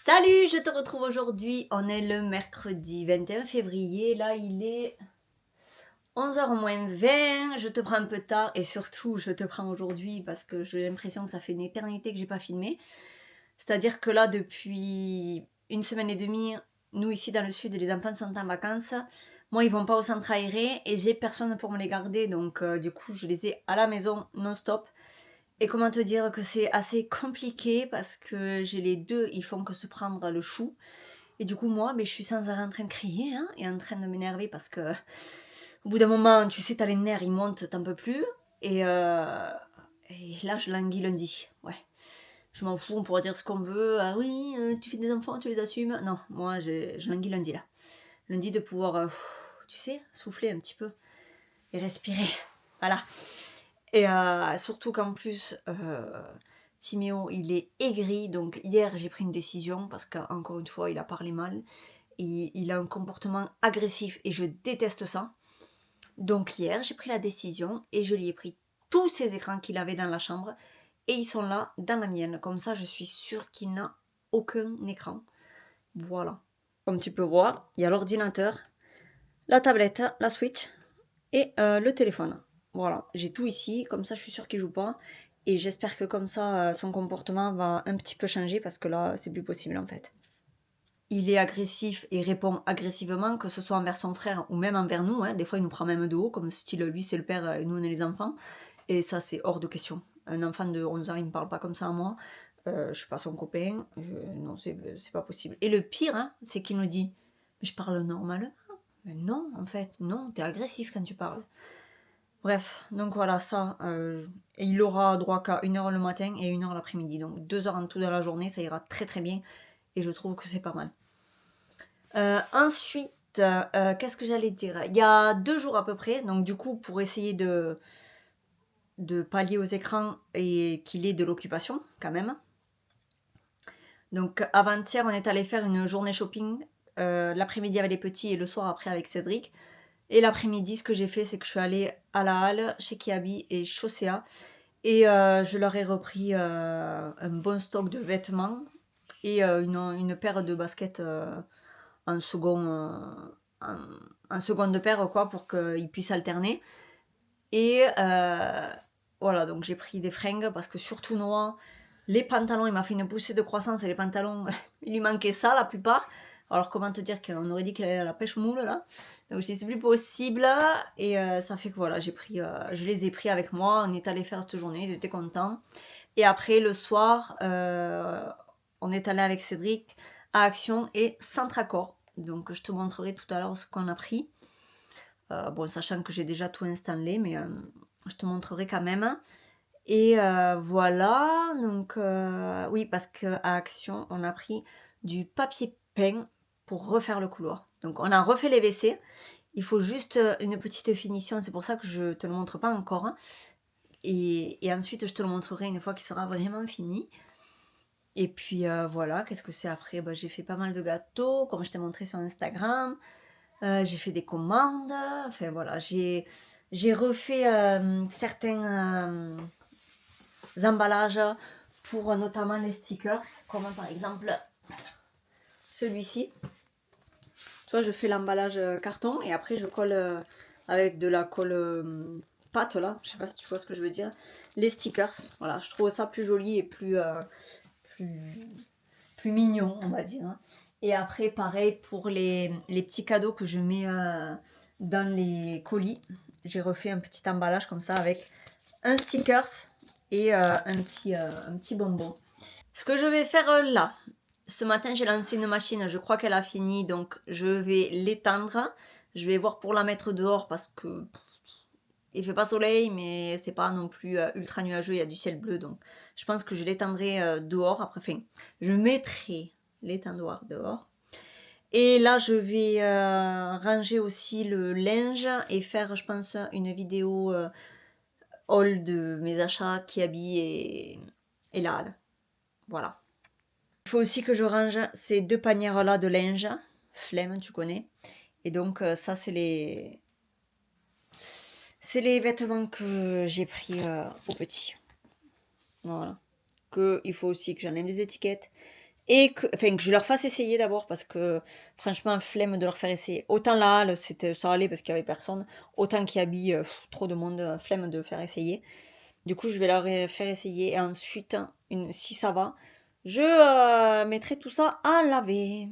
Salut, je te retrouve aujourd'hui. On est le mercredi 21 février. Là, il est 11h moins 20. Je te prends un peu tard et surtout, je te prends aujourd'hui parce que j'ai l'impression que ça fait une éternité que j'ai pas filmé. C'est-à-dire que là, depuis une semaine et demie, nous ici dans le sud, les enfants sont en vacances. Moi, ils vont pas au centre aéré et j'ai personne pour me les garder. Donc, du coup, je les ai à la maison non-stop. Et comment te dire que c'est assez compliqué parce que j'ai les deux, ils font que se prendre le chou. Et du coup, moi, je suis sans arrêt en train de crier hein, et en train de m'énerver parce que au bout d'un moment, tu sais, t'as les nerfs, ils montent, t'en peux plus. Et là, je languis lundi. Ouais. Je m'en fous, on pourra dire ce qu'on veut. Ah oui, tu fais des enfants, tu les assumes. Non, moi, je languis lundi là. Lundi de pouvoir, tu sais, souffler un petit peu et respirer. Voilà. Et surtout qu'en plus, Timéo, il est aigri. Donc hier, j'ai pris une décision parce qu'encore une fois, il a parlé mal. Et il a un comportement agressif et je déteste ça. Donc hier, j'ai pris la décision et je lui ai pris tous ces écrans qu'il avait dans la chambre et ils sont là dans la mienne. Comme ça, je suis sûre qu'il n'a aucun écran. Voilà. Comme tu peux voir, il y a l'ordinateur, la tablette, la Switch et le téléphone. Voilà, j'ai tout ici, comme ça je suis sûre qu'il joue pas. Et j'espère que comme ça, son comportement va un petit peu changer parce que là, c'est plus possible en fait. Il est agressif et répond agressivement, que ce soit envers son frère ou même envers nous. Hein. Des fois, il nous prend même de haut, comme style lui c'est le père et nous on est les enfants. Et ça, c'est hors de question. Un enfant de 11 ans, il me parle pas comme ça à moi. Je suis pas son copain. Non, c'est pas possible. Et le pire, hein, c'est qu'il nous dit mais je parle normal. Mais non, en fait, non, t'es agressif quand tu parles. Bref, donc voilà, ça. Et il aura droit qu'à 1 heure le matin et 1 heure l'après-midi. Donc 2 heures en tout dans la journée, ça ira très très bien. Et je trouve que c'est pas mal. Ensuite, qu'est-ce que j'allais dire? Il y a 2 jours à peu près, donc du coup, pour essayer de pallier aux écrans et qu'il ait de l'occupation quand même. Donc avant-hier, on est allé faire une journée shopping, l'après-midi avec les petits et le soir après avec Cédric. Et l'après-midi, ce que j'ai fait, c'est que je suis allée à la halle chez Kiabi et Chaussea et je leur ai repris un bon stock de vêtements et une paire de baskets en second, en, en seconde paire quoi pour qu'ils puissent alterner. Et voilà, donc j'ai pris des fringues parce que surtout Noah, les pantalons, il m'a fait une poussée de croissance et les pantalons, il lui manquait ça la plupart. Alors comment te dire qu'on aurait dit qu'il allait à la pêche moule là. Donc je dis c'est plus possible et ça fait que voilà, je les ai pris avec moi, on est allé faire cette journée, ils étaient contents. Et après le soir, on est allé avec Cédric à Action et Centracor. Donc je te montrerai tout à l'heure ce qu'on a pris. Bon, sachant que j'ai déjà tout installé, mais je te montrerai quand même. Et voilà, donc oui, parce qu'à Action, on a pris du papier peint pour refaire le couloir. Donc on a refait les WC. Il faut juste une petite finition, c'est pour ça que je te le montre pas encore. Hein. Et ensuite, je te le montrerai une fois qu'il sera vraiment fini. Et puis voilà, qu'est-ce que c'est après? J'ai fait pas mal de gâteaux, comme je t'ai montré sur Instagram. J'ai fait des commandes. Enfin voilà, j'ai refait certains emballages pour notamment les stickers, comme par exemple celui-ci. Tu vois, je fais l'emballage carton et après je colle avec de la colle pâte là. Je sais pas si tu vois ce que je veux dire. Les stickers. Voilà, je trouve ça plus joli et plus, plus mignon, on va dire. Hein. Et après, pareil pour les petits cadeaux que je mets dans les colis. J'ai refait un petit emballage comme ça avec un stickers et un petit bonbon. Ce que je vais faire là, ce matin j'ai lancé une machine, je crois qu'elle a fini, donc je vais l'étendre. Je vais voir pour la mettre dehors parce que il fait pas soleil, mais c'est pas non plus ultra nuageux, il y a du ciel bleu, donc je pense que je l'étendrai dehors. Après, enfin, je mettrai l'étendoir dehors. Et là, je vais ranger aussi le linge et faire, je pense, une vidéo haul de mes achats Kiabi et la halle. Voilà. Il faut aussi que je range ces 2 panières-là de linge. Flemme, tu connais. Et donc, ça, c'est les vêtements que j'ai pris aux petits. Voilà. Il faut aussi que j'enlève les étiquettes et que je leur fasse essayer d'abord parce que franchement, flemme de leur faire essayer. Autant la halle, ça allait parce qu'il y avait personne, autant Kiabi, trop de monde, flemme de faire essayer. Du coup, je vais leur faire essayer et ensuite, si ça va, je mettrai tout ça à laver.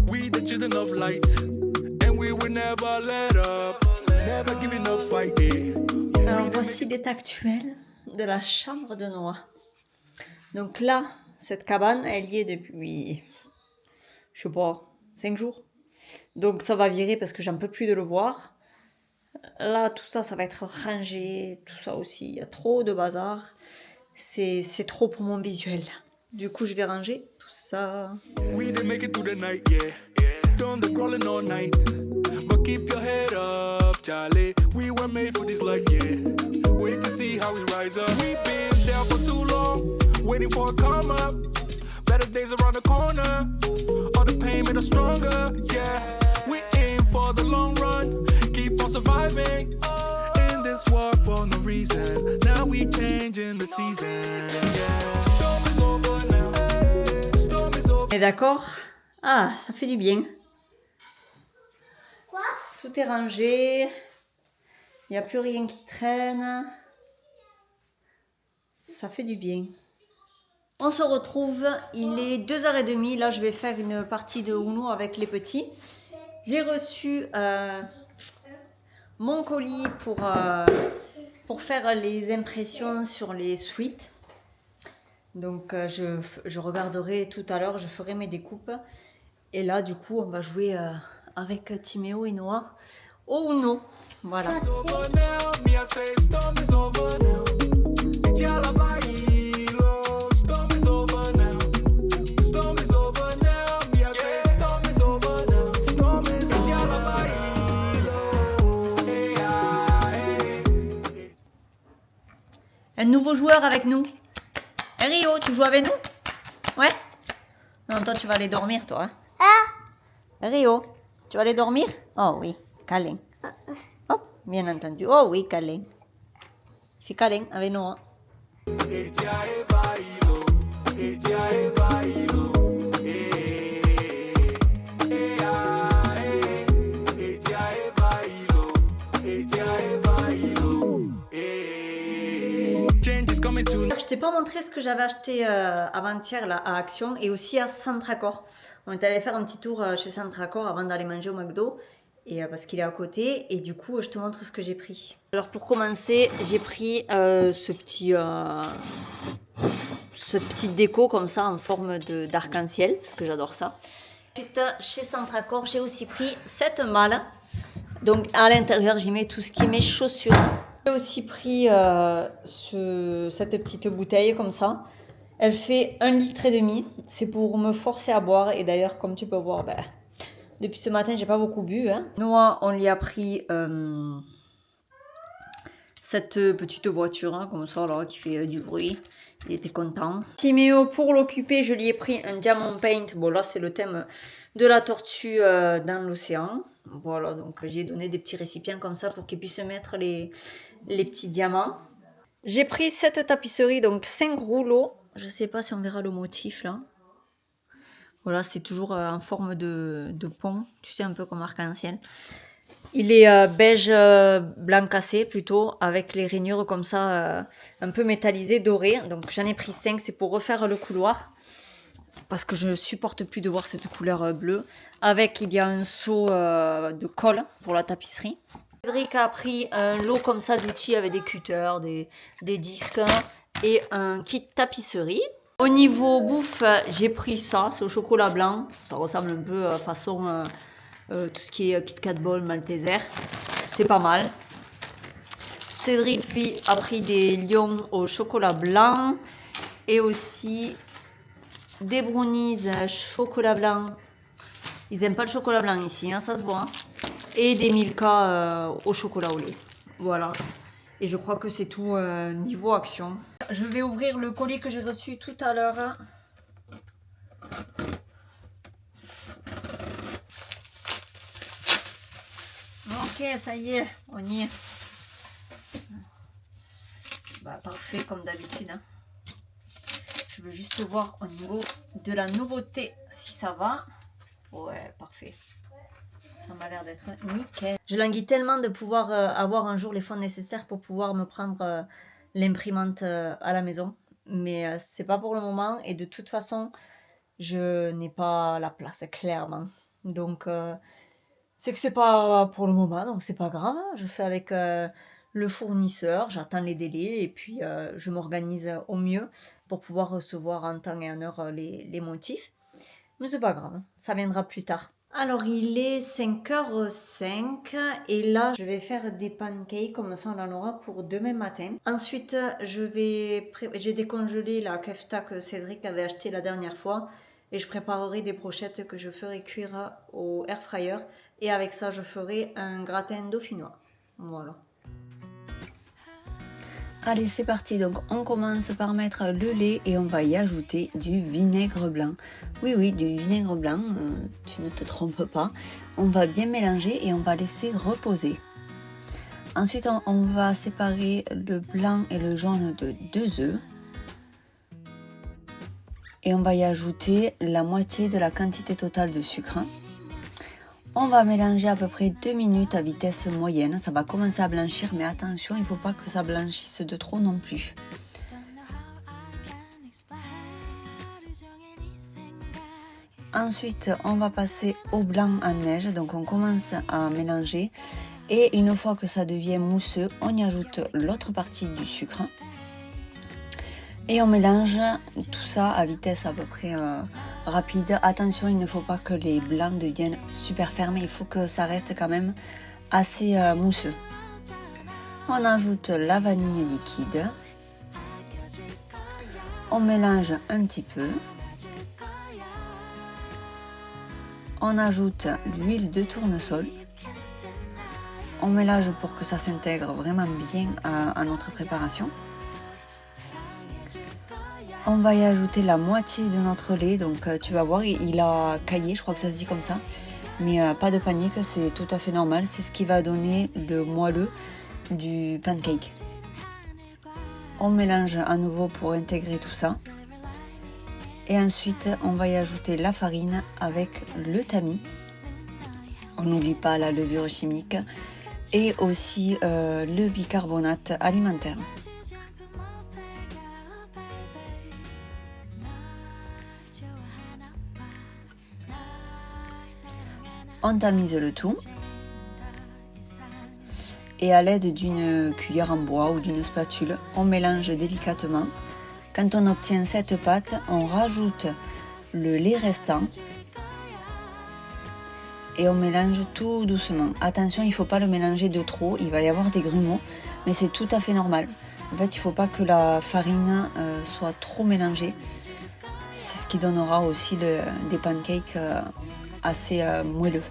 We the children of light, and we will never let up, never giving up fighting. Alors voici l'état actuel de la chambre de Noah. Donc là, cette cabane, elle y est depuis, je sais pas, 5 jours. Donc ça va virer parce que j'en peux plus de le voir. Là, tout ça, ça va être rangé, tout ça aussi. Il y a trop de bazar. C'est trop pour mon visuel. Du coup, je vais ranger tout ça. We didn't make it through the night, yeah. Done the crawling all night, but keep your head up, Charlie. We were made for this life, yeah. Wait to see how we rise up. We've been down for too long, waiting for a come up. Better days around the corner. All the pain made us stronger, yeah. We aim for the long run, keep on surviving in this war for no reason. Now we changing the season, yeah. Storm is over now. Storm is over. Et d'accord? Ah, ça fait du bien. Quoi? Tout est rangé. Il n'y a plus rien qui traîne. Ça fait du bien. On se retrouve, il est 2h30. Là, je vais faire une partie de Uno avec les petits. J'ai reçu mon colis pour faire les impressions sur les suites. Donc, je regarderai tout à l'heure, je ferai mes découpes. Et là, du coup, on va jouer avec Timéo et Noah au Uno. Voilà. Over now, me I say storm is over now. Yalabailo, storm is over now. Storm is over now, me I say storm is over now. Storm is over. Yalabailo, hey, hey. Un nouveau joueur avec nous. Hey Rio, tu joues avec nous? Ouais? Non, toi, tu vas aller dormir, toi. Hein? Ah! Rio, tu vas aller dormir? Oh oui, câlin. Hop, bien entendu. Oh oui, câlin. Fais câlin avec nous. Hein. Hey, hey, bailo, hey, hey, bailo, hey, hey, hey, hey, bailo, hey, bailo, hey. Change is coming to. Je t'ai pas montré ce que j'avais acheté avant-hier là, à Action et aussi à Centracor. On est allé faire un petit tour chez Centracor avant d'aller manger au McDo. Et, parce qu'il est à côté. Et du coup, je te montre ce que j'ai pris. Alors pour commencer, j'ai pris cette petite déco comme ça en forme d'arc-en-ciel. Parce que j'adore ça. Ensuite, chez Centracor, j'ai aussi pris cette malle. Donc à l'intérieur, j'y mets tout ce qui est mes chaussures. J'ai aussi pris cette petite bouteille comme ça. Elle fait 1,5 litre. C'est pour me forcer à boire. Et d'ailleurs, comme tu peux voir, ben, depuis ce matin, j'ai pas beaucoup bu. Hein. Noah, on lui a pris cette petite voiture, hein, comme ça, là, qui fait du bruit. Il était content. Timéo, pour l'occuper, je lui ai pris un diamond paint. Bon, là, c'est le thème de la tortue dans l'océan. Voilà, donc j'ai donné des petits récipients comme ça pour qu'il puisse mettre les petits diamants. J'ai pris cette tapisserie, donc 5 rouleaux. Je sais pas si on verra le motif, là. Voilà, c'est toujours en forme de pont, tu sais, un peu comme arc-en-ciel. Il est beige blanc cassé plutôt, avec les rainures comme ça, un peu métallisées, dorées. Donc j'en ai pris 5, c'est pour refaire le couloir. Parce que je ne supporte plus de voir cette couleur bleue. Avec, il y a un seau de colle pour la tapisserie. Cédric a pris un lot comme ça d'outils avec des cutters, des disques et un kit tapisserie. Au niveau bouffe, j'ai pris ça, c'est au chocolat blanc. Ça ressemble un peu à façon tout ce qui est Kit Kat Ball, Malteser. C'est pas mal. Cédric, lui, a pris des lions au chocolat blanc. Et aussi des brownies chocolat blanc. Ils n'aiment pas le chocolat blanc ici, hein, ça se voit. Hein. Et des Milka au chocolat au lait. Voilà. Et je crois que c'est tout niveau action. je vais ouvrir le colis que j'ai reçu tout à l'heure. Ok, ça y est, on y est. Bah, parfait comme d'habitude. Hein. Je veux juste voir au niveau de la nouveauté si ça va. Ouais, parfait. Ça m'a l'air d'être nickel. Je languis tellement de pouvoir avoir un jour les fonds nécessaires pour pouvoir me prendre l'imprimante à la maison. Mais c'est pas pour le moment. Et de toute façon, je n'ai pas la place, clairement. Donc, c'est que c'est pas pour le moment. Donc, c'est pas grave. Je fais avec le fournisseur. J'attends les délais. Et puis, je m'organise au mieux pour pouvoir recevoir en temps et en heure les motifs. Mais c'est pas grave. Ça viendra plus tard. Alors, il est 5h05 et là, je vais faire des pancakes comme ça, on en aura pour demain matin. Ensuite, j'ai décongelé la kefta que Cédric avait acheté la dernière fois et je préparerai des brochettes que je ferai cuire au air fryer et avec ça, je ferai un gratin dauphinois. Voilà. Allez, c'est parti. Donc, on commence par mettre le lait et on va y ajouter du vinaigre blanc. Oui, du vinaigre blanc, tu ne te trompes pas. On va bien mélanger et on va laisser reposer. Ensuite, on va séparer le blanc et le jaune de 2 œufs. Et on va y ajouter la moitié de la quantité totale de sucre. On va mélanger à peu près 2 minutes à vitesse moyenne. Ça va commencer à blanchir, mais attention, il ne faut pas que ça blanchisse de trop non plus. Ensuite, on va passer au blanc en neige. Donc, on commence à mélanger. Et une fois que ça devient mousseux, on y ajoute l'autre partie du sucre. Et on mélange tout ça à vitesse à peu près rapide. Attention, il ne faut pas que les blancs deviennent super fermés. Il faut que ça reste quand même assez mousseux. On ajoute la vanille liquide. On mélange un petit peu. On ajoute l'huile de tournesol. On mélange pour que ça s'intègre vraiment bien à notre préparation. On va y ajouter la moitié de notre lait, donc tu vas voir, il a caillé, je crois que ça se dit comme ça. Mais pas de panique, c'est tout à fait normal, c'est ce qui va donner le moelleux du pancake. On mélange à nouveau pour intégrer tout ça. Et ensuite, on va y ajouter la farine avec le tamis. On n'oublie pas la levure chimique et aussi le bicarbonate alimentaire. On tamise le tout et à l'aide d'une cuillère en bois ou d'une spatule, on mélange délicatement. Quand on obtient cette pâte, on rajoute le lait restant et on mélange tout doucement. Attention, il ne faut pas le mélanger de trop, il va y avoir des grumeaux, mais c'est tout à fait normal. En fait, il ne faut pas que la farine soit trop mélangée. C'est ce qui donnera aussi des pancakes assez moelleux.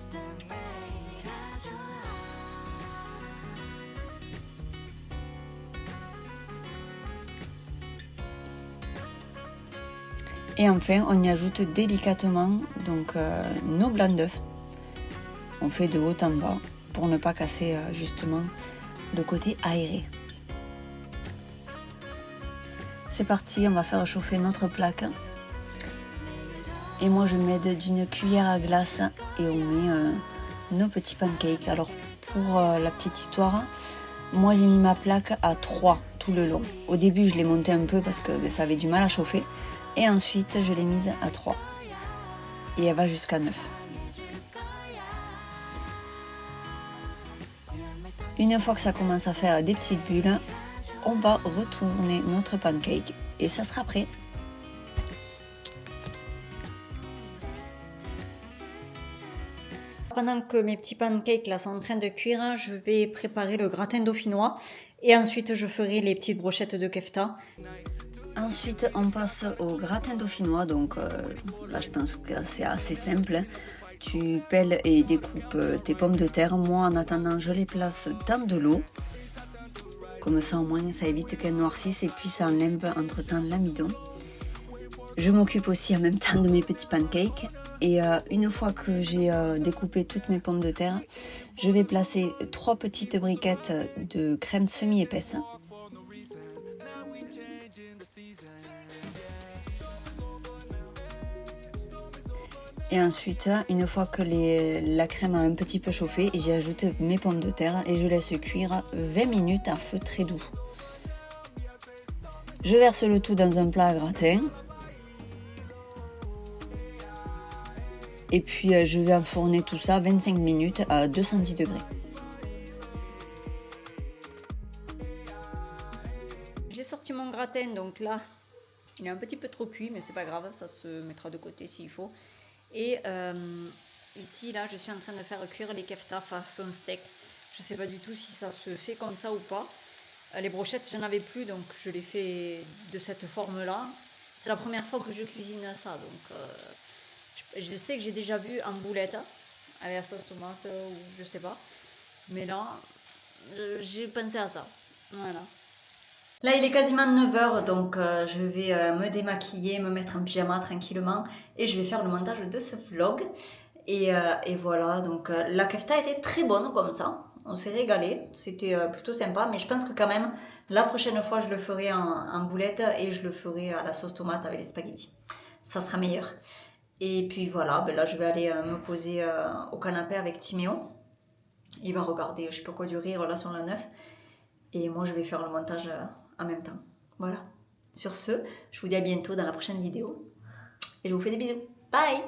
Et enfin, on y ajoute délicatement donc, nos blancs d'œufs. On fait de haut en bas pour ne pas casser justement le côté aéré. C'est parti, on va faire chauffer notre plaque. Et moi je m'aide d'une cuillère à glace et on met nos petits pancakes. Alors pour la petite histoire, moi j'ai mis ma plaque à 3 tout le long. Au début je l'ai montée un peu parce que ça avait du mal à chauffer. Et ensuite je l'ai mise à 3. Et elle va jusqu'à 9. Une fois que ça commence à faire des petites bulles, on va retourner notre pancake et ça sera prêt. Pendant que mes petits pancakes là sont en train de cuire, je vais préparer le gratin dauphinois et ensuite je ferai les petites brochettes de kefta. Ensuite on passe au gratin dauphinois, donc là je pense que c'est assez simple. Tu pelles et découpes tes pommes de terre. Moi en attendant je les place dans de l'eau. Comme ça au moins ça évite qu'elle noircisse et puis ça enlève entre-temps l'amidon. Je m'occupe aussi en même temps de mes petits pancakes. Et une fois que j'ai découpé toutes mes pommes de terre, je vais placer 3 petites briquettes de crème semi-épaisse. Et ensuite, une fois que la crème a un petit peu chauffé, j'y ajoute mes pommes de terre et je laisse cuire 20 minutes à feu très doux. Je verse le tout dans un plat à gratin. Et puis je vais enfourner tout ça 25 minutes à 210 degrés. J'ai sorti mon gratin, donc là, il est un petit peu trop cuit, mais c'est pas grave, ça se mettra de côté s'il faut. Et ici, là, je suis en train de faire cuire les kefta façon steak. Je sais pas du tout si ça se fait comme ça ou pas. Les brochettes, j'en avais plus, donc je les fais de cette forme-là. C'est la première fois que je cuisine ça, donc je sais que j'ai déjà vu en boulette avec la sauce tomate ou je sais pas. Mais là, j'ai pensé à ça. Voilà. Là, il est quasiment 9h, donc je vais me démaquiller, me mettre en pyjama tranquillement et je vais faire le montage de ce vlog. Et voilà, donc la kefta était très bonne comme ça. On s'est régalé, c'était plutôt sympa, mais je pense que quand même, la prochaine fois, je le ferai en boulette et je le ferai à la sauce tomate avec les spaghettis. Ça sera meilleur. Et puis voilà, ben là, je vais aller me poser au canapé avec Timéo. Il va regarder, je sais pas quoi, du rire là sur la 9. Et moi, je vais faire le montage en même temps. Voilà. Sur ce, je vous dis à bientôt dans la prochaine vidéo. Et je vous fais des bisous. Bye!